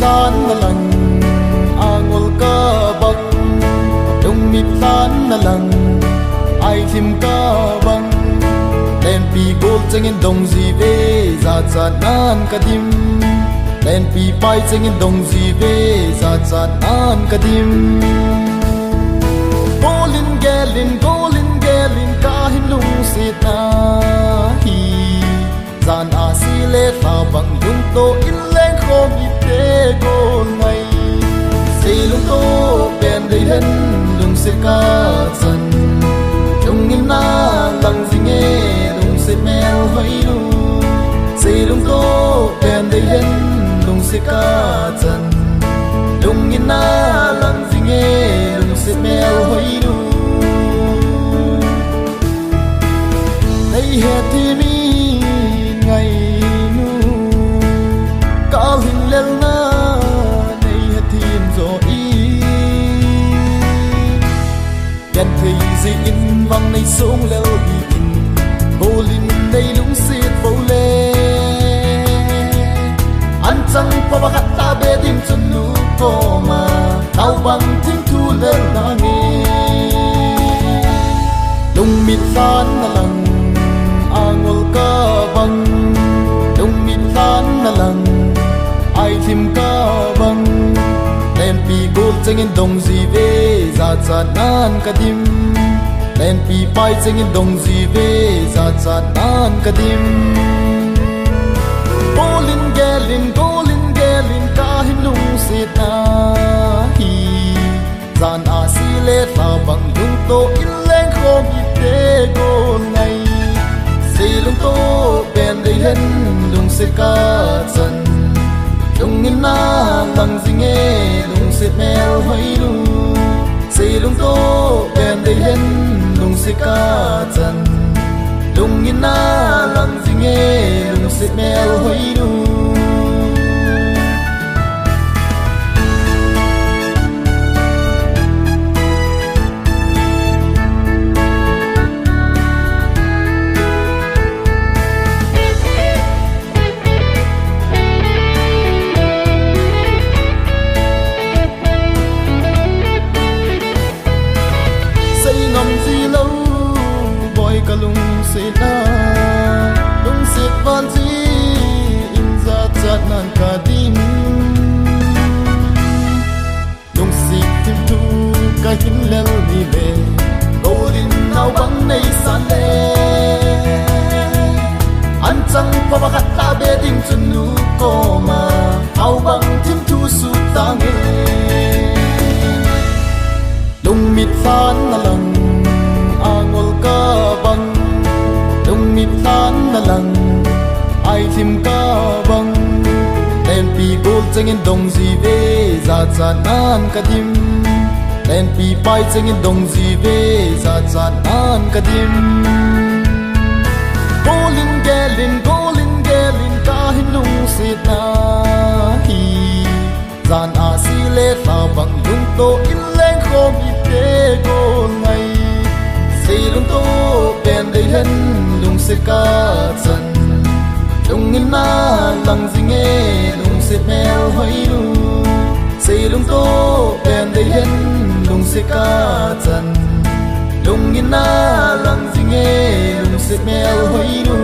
san na lang angol ka bang dung mit san na lang ai thim ka bang len pi gol chengin dong ji ve za cha nan ka dim len pi pai chengin dong ji ve za cha nan ka dim golin gelin ka hin lung sit na hi zan a si le ta bang lung to in leng khom i te gol ngai si lung to pen dei hen lung se ka chan chung in na lang jing e lung se mel hoi lu si lung to pen dei hen lung se ka chan chung in na lang jing e lung se mel hoi lu he ti mi ngày nu cao hình lên na này he tim zo i yan thei zi in vang nei song lel hi in golin nei lung sit fo le an chang pa ba ta be dim chun lu ko ma tau bang thing thu le na nge lung mit san na lang angol ka bang dung mit san na lang ai thim ka bang len pi gol chengin dong ji ve za cha nan ka dim len pi pai chengin dong ji ve za cha nan ka dim golin gelin ka hin lung sit na hi zan a si le ta bang lung to in leng khom i te gol ngai si lung to pen dei hen lung se ka chan chung in na lang jing e lung se mel hoi lu si lung to pen dei hen lung se ka chan lung in na lang jing e lung se mel hoi lu ka lung se na lung se van ji in za chat nan ka dim lung si tim tu ka hin lel ni le golin nau bang nei san le an chang pa ba ta be dim chun nu ko ma au bang tim tu su ta nge lung mit san na lang angol ka bang dung mit san na lang ai thim ka bang len pi gol chengin dong ji ve za cha nan ka dim len pi pai chengin dong ji ve za cha nan ka dim golin gelin ka hin lung sit na hi zan a si le ta bang lung to in leng khom i te gol ngai si lung to pen dei hen lung se ka chan chung in na lang jing e lung se mel hoi lu si lung to pen dei hen lung se ka chan lung in na lang jing e lung se mel hoi lu